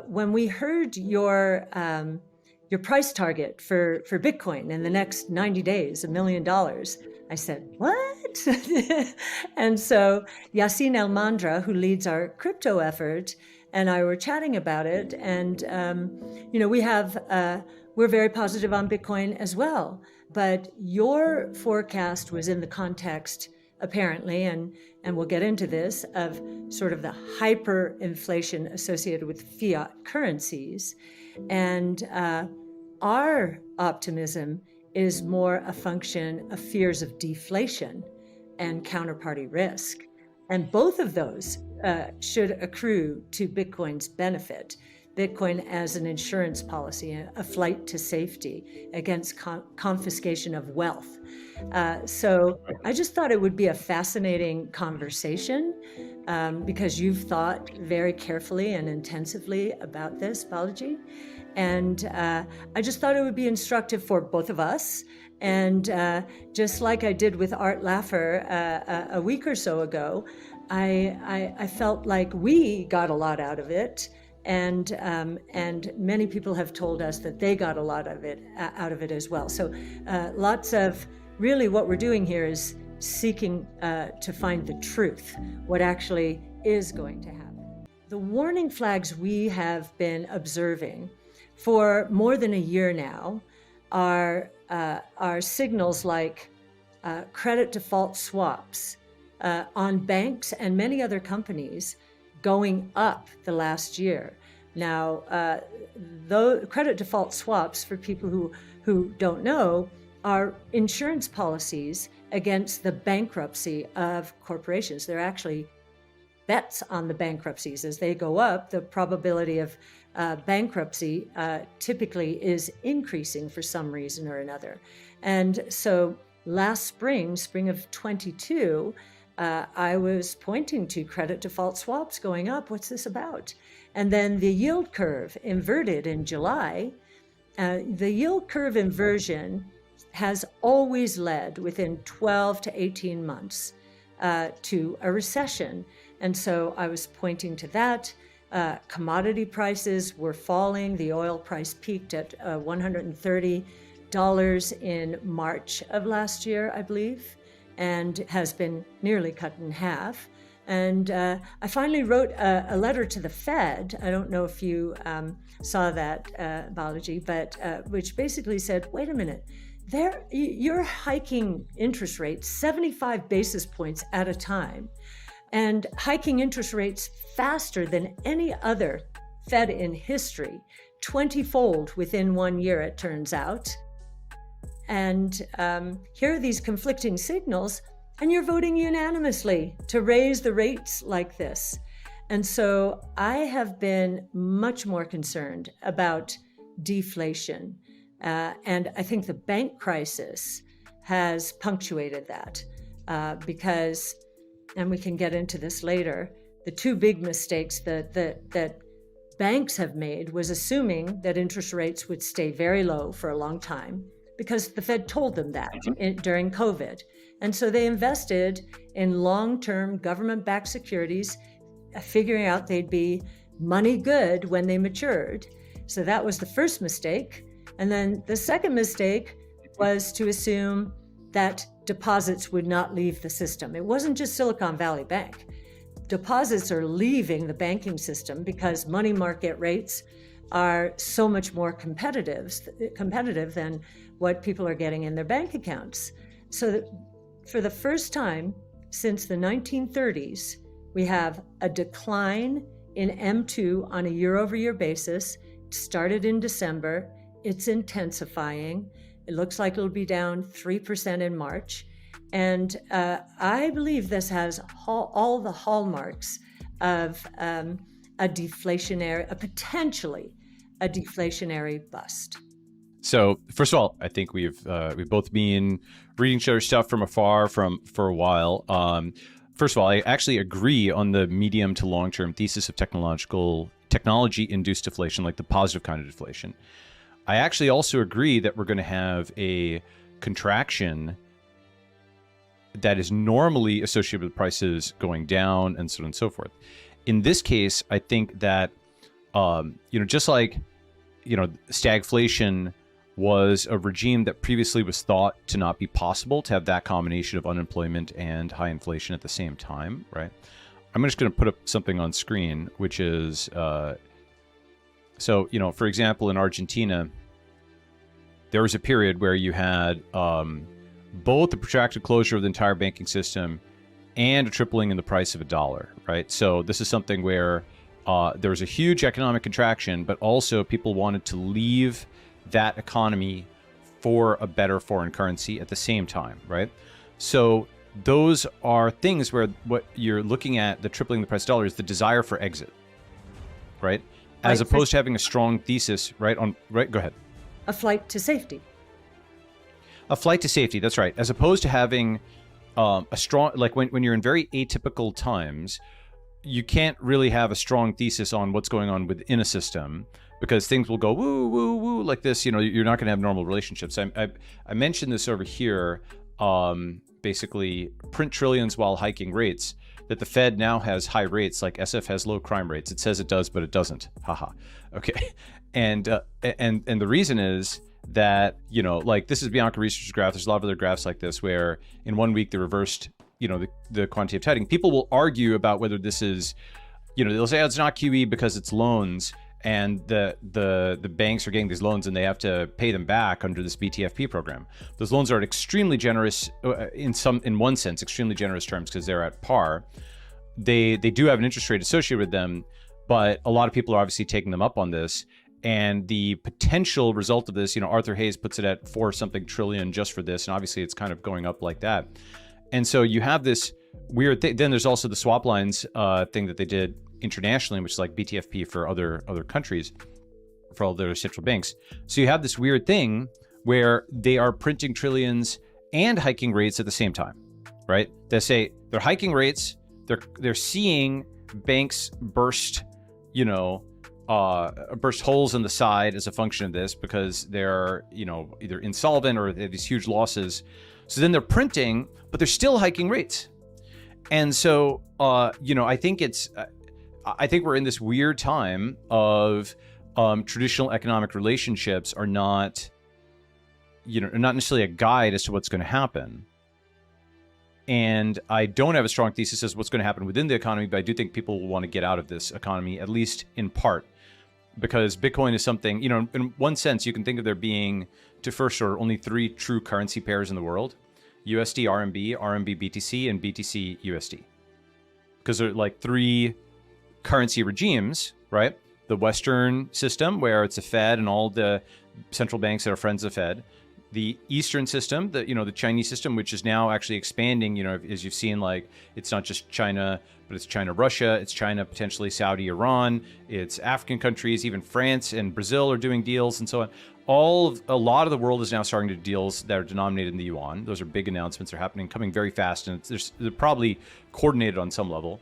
when we heard your price target for Bitcoin in the next 90 days, $1 million, I said, what? And so Yassine El-Mandra, who leads our crypto effort, and I were chatting about it. And, we're very positive on Bitcoin as well. But your forecast was in the context, apparently, and we'll get into this, of sort of the hyperinflation associated with fiat currencies. And our optimism is more a function of fears of deflation and counterparty risk. And both of those should accrue to Bitcoin's benefit. Bitcoin as an insurance policy, a flight to safety against confiscation of wealth. So I just thought it would be a fascinating conversation because you've thought very carefully and intensively about this, Balaji. And I just thought it would be instructive for both of us. And just like I did with Art Laffer a week or so ago, I felt like we got a lot out of it. And many people have told us that they got a lot of it out of it as well. So lots of, really what we're doing here is seeking to find the truth, what actually is going to happen. The warning flags we have been observing for more than a year now are signals like credit default swaps on banks and many other companies going up the last year. Now, though credit default swaps, for people who don't know, are insurance policies against the bankruptcy of corporations. They're actually bets on the bankruptcies. As they go up, the probability of bankruptcy typically is increasing for some reason or another. And so last spring of 22, I was pointing to credit default swaps going up. What's this about? And then the yield curve inverted in July. The yield curve inversion has always led within 12 to 18 months to a recession. And so I was pointing to that. Commodity prices were falling. The oil price peaked at $130 in March of last year, I believe, and has been nearly cut in half. And I finally wrote a letter to the Fed. I don't know if you saw that, Balaji, but which basically said, wait a minute, you're hiking interest rates 75 basis points at a time, and hiking interest rates faster than any other Fed in history, 20-fold within 1 year, it turns out. And here are these conflicting signals, and you're voting unanimously to raise the rates like this. And so I have been much more concerned about deflation. And I think the bank crisis has punctuated that because, and we can get into this later, the two big mistakes that banks have made was assuming that interest rates would stay very low for a long time, because the Fed told them that during COVID. And so they invested in long-term government-backed securities, figuring out they'd be money good when they matured. So that was the first mistake. And then the second mistake was to assume that deposits would not leave the system. It wasn't just Silicon Valley Bank. Deposits are leaving the banking system because money market rates are so much more competitive than what people are getting in their bank accounts. So that for the first time since the 1930s, we have a decline in M2 on a year-over-year basis. It started in December. It's intensifying. It looks like it'll be down 3% in March. And I believe this has all the hallmarks of potentially a deflationary bust. So first of all, I think we've both been reading each other's stuff from afar for a while. First of all, I actually agree on the medium to long-term thesis of technology-induced deflation, like the positive kind of deflation. I actually also agree that we're going to have a contraction that is normally associated with prices going down and so on and so forth. In this case, I think that Just like, stagflation was a regime that previously was thought to not be possible to have that combination of unemployment and high inflation at the same time, right? I'm just going to put up something on screen, which is, for example, in Argentina, there was a period where you had both the protracted closure of the entire banking system and a tripling in the price of a dollar, right? So this is something where there was a huge economic contraction, but also people wanted to leave that economy for a better foreign currency at the same time, right? So those are things where what you're looking at, the tripling the price of the dollar, is the desire for exit, right? As opposed to having a strong thesis, right? Go ahead. A flight to safety. A flight to safety, that's right. As opposed to having a strong, like when you're in very atypical times, you can't really have a strong thesis on what's going on within a system, because things will go woo, woo, woo, like this. You're not going to have normal relationships. I mentioned this over here, basically print trillions while hiking rates, that the Fed now has high rates, like SF has low crime rates. It says it does, but it doesn't. Haha. Okay. And the reason is that, like this is Bianca Research's graph. There's a lot of other graphs like this where in 1 week they reversed, the quantitative tightening. People will argue about whether this is, they'll say, oh, it's not QE because it's loans, and the banks are getting these loans and they have to pay them back under this BTFP program. Those loans are extremely generous in one sense, extremely generous terms, because they're at par. They do have an interest rate associated with them, but a lot of people are obviously taking them up on this. And the potential result of this, Arthur Hayes puts it at 4-something trillion just for this, and obviously it's kind of going up like that. And so you have this weird thing. Then there's also the swap lines thing that they did internationally, which is like BTFP for other countries, for all their central banks. So you have this weird thing where they are printing trillions and hiking rates at the same time, right? They say they're hiking rates, they're seeing banks burst holes in the side as a function of this, because they're either insolvent or they have these huge losses. So then they're printing, but they're still hiking rates. And so I think we're in this weird time of traditional economic relationships are not necessarily a guide as to what's going to happen. And I don't have a strong thesis as to what's going to happen within the economy, but I do think people will want to get out of this economy, at least in part, because Bitcoin is something, in one sense, you can think of there being, to first order, only 3 true currency pairs in the world: USD RMB, RMB BTC, and BTC USD. Because they're like 3 currency regimes, right? The Western system, where it's the Fed and all the central banks that are friends of the Fed. The Eastern system, the Chinese system, which is now actually expanding, as you've seen, like it's not just China, but it's China, Russia, it's China, potentially Saudi, Iran, it's African countries, even France and Brazil are doing deals and so on. A lot of the world is now starting to do deals that are denominated in the yuan. Those are big announcements. They're happening, coming very fast, and they're probably coordinated on some level,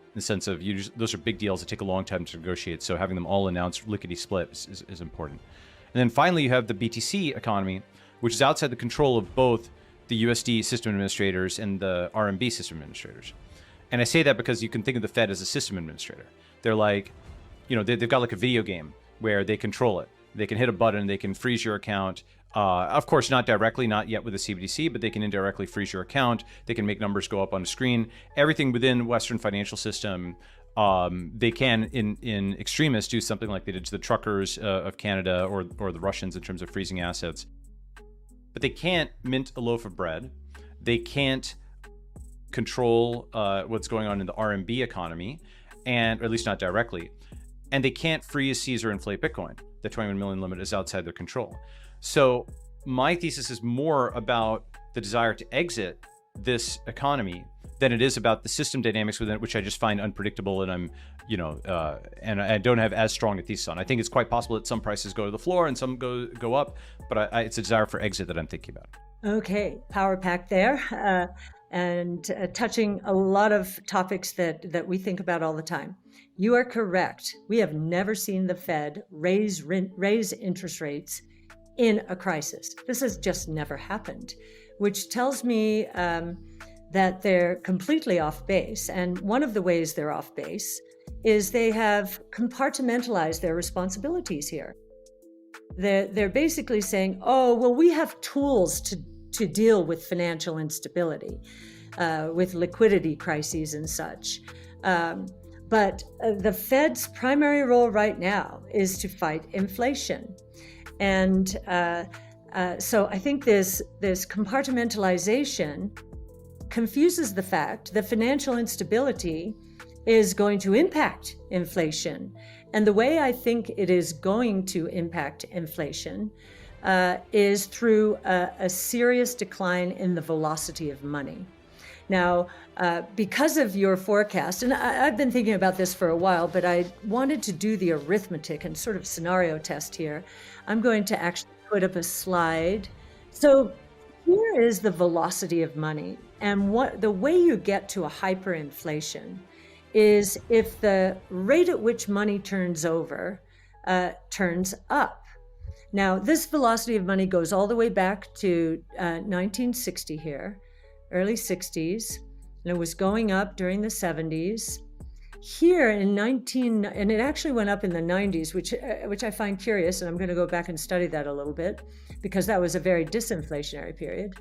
in the sense of those are big deals that take a long time to negotiate. So having them all announced lickety split is important. And then finally, you have the BTC economy, which is outside the control of both the USD system administrators and the RMB system administrators. And I say that because you can think of the Fed as a system administrator. They're like, they've got like a video game where they control it. They can hit a button, they can freeze your account. Of course, not directly, not yet with the CBDC, but they can indirectly freeze your account. They can make numbers go up on the screen. Everything within Western financial system, they can, in extremis, do something like they did to the truckers of Canada or the Russians in terms of freezing assets. But they can't mint a loaf of bread. They can't control what's going on in the RMB economy, or at least not directly. And they can't freeze, seize, or inflate Bitcoin. The 21 million limit is outside their control. So my thesis is more about the desire to exit this economy than it is about the system dynamics within it, which I just find unpredictable, and and I don't have as strong a thesis on. I think it's quite possible that some prices go to the floor and some go up, but it's a desire for exit that I'm thinking about. Okay, power pack there, and touching a lot of topics that we think about all the time. You are correct. We have never seen the Fed raise interest rates in a crisis. This has just never happened, which tells me that they're completely off base. And one of the ways they're off base is they have compartmentalized their responsibilities here. They're basically saying, oh, well, we have tools to deal with financial instability, with liquidity crises and such. But the Fed's primary role right now is to fight inflation. And so I think this compartmentalization confuses the fact that financial instability is going to impact inflation. And the way I think it is going to impact inflation is through a serious decline in the velocity of money. Now, because of your forecast, and I've been thinking about this for a while, but I wanted to do the arithmetic and sort of scenario test here. I'm going to actually put up a slide. So here is the velocity of money. And the way you get to a hyperinflation is if the rate at which money turns over turns up. Now, this velocity of money goes all the way back to 1960 here, early 60s, and it was going up during the 70s. Here and it actually went up in the 90s, which I find curious, and I'm going to go back and study that a little bit because that was a very disinflationary period.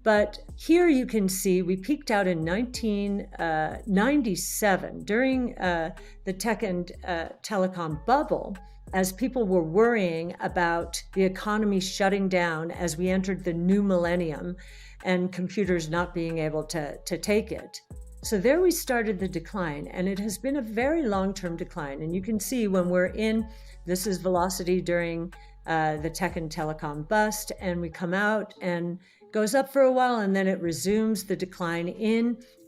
But here you can see we peaked out in 1997 during the tech and telecom bubble, as people were worrying about the economy shutting down as we entered the new millennium and computers not being able to take it. So there we started the decline, and it has been a very long-term decline. And you can see when we're this is velocity during the tech and telecom bust, and we come out and goes up for a while, and then it resumes the decline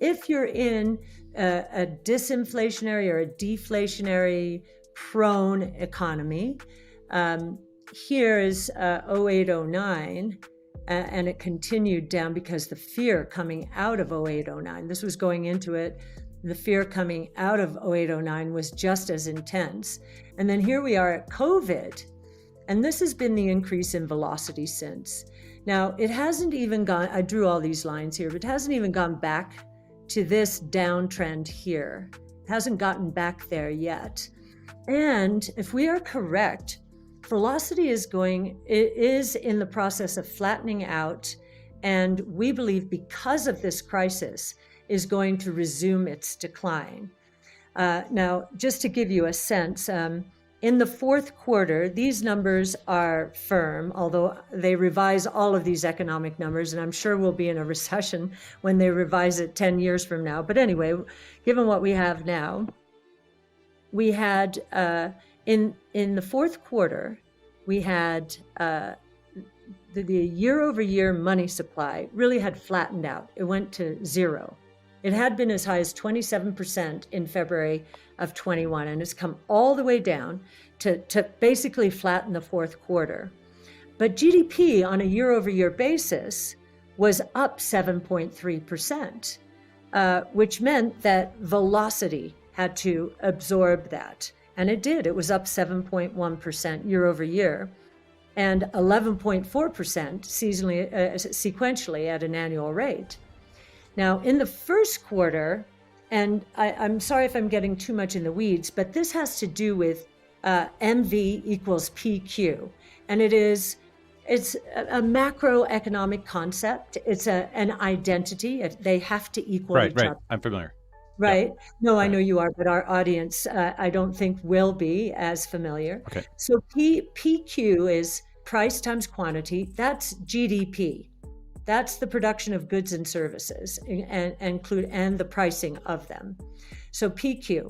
if you're in a disinflationary or a deflationary prone economy. Here is 0809. And it continued down because the fear coming out of 0809, this was going into it, the fear coming out of 0809 was just as intense. And then here we are at COVID, and this has been the increase in velocity since. Now, it hasn't even gone, I drew all these lines here, but it hasn't even gone back to this downtrend here. It hasn't gotten back there yet. And if we are correct, velocity is in the process of flattening out, and we believe because of this crisis is going to resume its decline. Now, just to give you a sense, in the fourth quarter, these numbers are firm, although they revise all of these economic numbers, and I'm sure we'll be in a recession when they revise it 10 years from now. But anyway, given what we have now, we had in the fourth quarter, we had the year-over-year money supply really had flattened out. It went to zero. It had been as high as 27% in February of 21, and it's come all the way down to basically flatten the fourth quarter. But GDP on a year-over-year basis was up 7.3%, which meant that velocity had to absorb that. And it did. It was up 7.1% year over year and 11.4% sequentially at an annual rate. Now, in the first quarter, and I'm sorry if I'm getting too much in the weeds, but this has to do with MV equals PQ. And it's a macroeconomic concept. It's an identity. They have to equal each other. I'm familiar. Right. Yeah. No, I know you are, but our audience, I don't think will be as familiar. Okay. So PQ is price times quantity. That's GDP. That's the production of goods and services and the pricing of them. So PQ.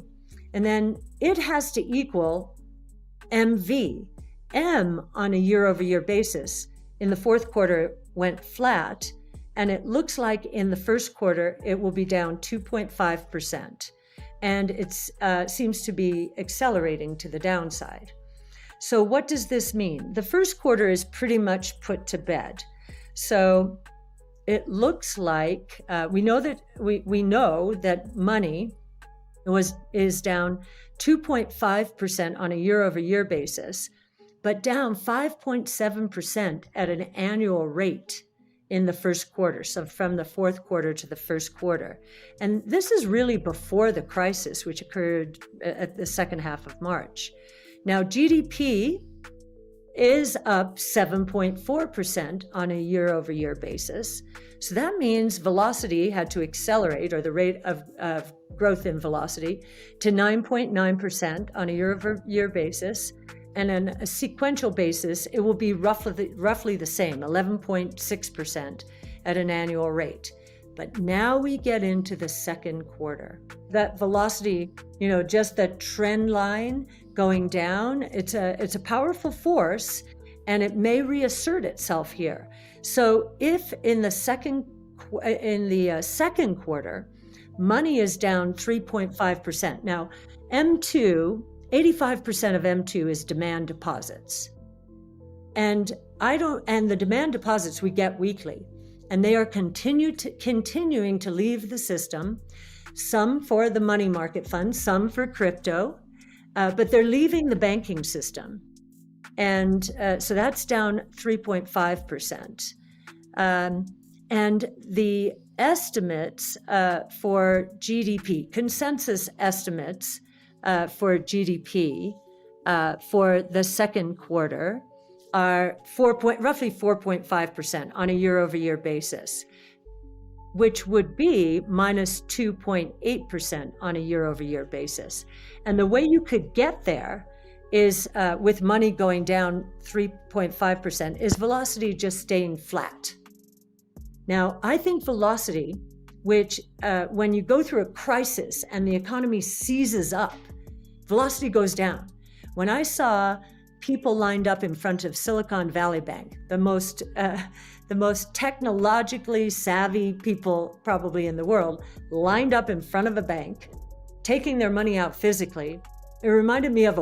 And then it has to equal MV. M on a year-over-year basis in the fourth quarter went flat. And it looks like in the first quarter, it will be down 2.5%. And it seems to be accelerating to the downside. So what does this mean? The first quarter is pretty much put to bed. So it looks like we know that money is down 2.5% on a year-over-year basis, but down 5.7% at an annual rate in the first quarter, so from the fourth quarter to the first quarter. And this is really before the crisis, which occurred at the second half of March. Now, GDP is up 7.4% on a year-over-year basis. So that means velocity had to accelerate, or the rate of growth in velocity, to 9.9% on a year-over-year basis. And on a sequential basis, it will be roughly the same, 11.6% at an annual rate. But now we get into the second quarter. That velocity, just the trend line going down, it's a powerful force, and it may reassert itself here. So if in the second quarter, money is down 3.5%. Now, M2, 85% of M2 is demand deposits. And the demand deposits we get weekly, and they are continuing to leave the system, some for the money market funds, some for crypto, but they're leaving the banking system. And so that's down 3.5%. And the estimates for GDP, consensus estimates for GDP for the second quarter are roughly 4.5% on a year-over-year basis, which would be minus 2.8% on a year-over-year basis. And the way you could get there is with money going down 3.5% is velocity just staying flat. Now, I think velocity, which when you go through a crisis and the economy seizes up, velocity goes down. When I saw people lined up in front of Silicon Valley Bank, the most technologically savvy people probably in the world, lined up in front of a bank, taking their money out physically, it reminded me of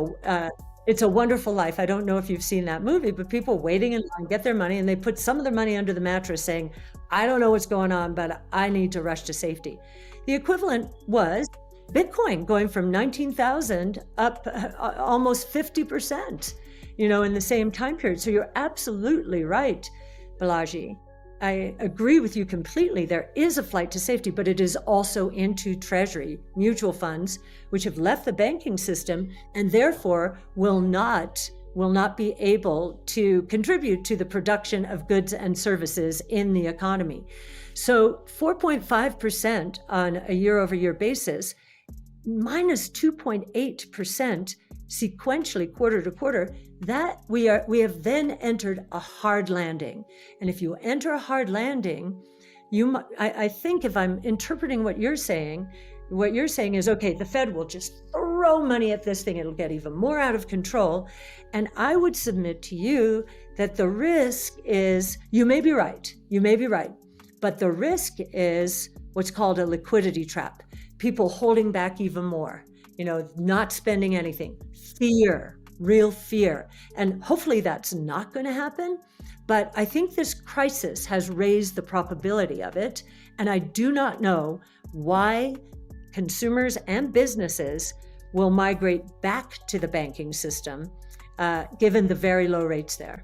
It's a Wonderful Life. I don't know if you've seen that movie, but people waiting in line get their money, and they put some of their money under the mattress saying, I don't know what's going on, but I need to rush to safety. The equivalent was Bitcoin going from 19,000 up almost 50%, in the same time period. So you're absolutely right, Balaji. I agree with you completely. There is a flight to safety, but it is also into Treasury mutual funds, which have left the banking system and therefore will not be able to contribute to the production of goods and services in the economy. So 4.5% on a year-over-year basis, minus 2.8% sequentially quarter to quarter, that we have then entered a hard landing. And if you enter a hard landing, I think if I'm interpreting what you're saying is, okay, the Fed will just throw money at this thing. It'll get even more out of control. And I would submit to you that the risk is, you may be right, but the risk is what's called a liquidity trap. People holding back even more, not spending anything, real fear. And hopefully that's not going to happen. But I think this crisis has raised the probability of it. And I do not know why consumers and businesses will migrate back to the banking system, given the very low rates there.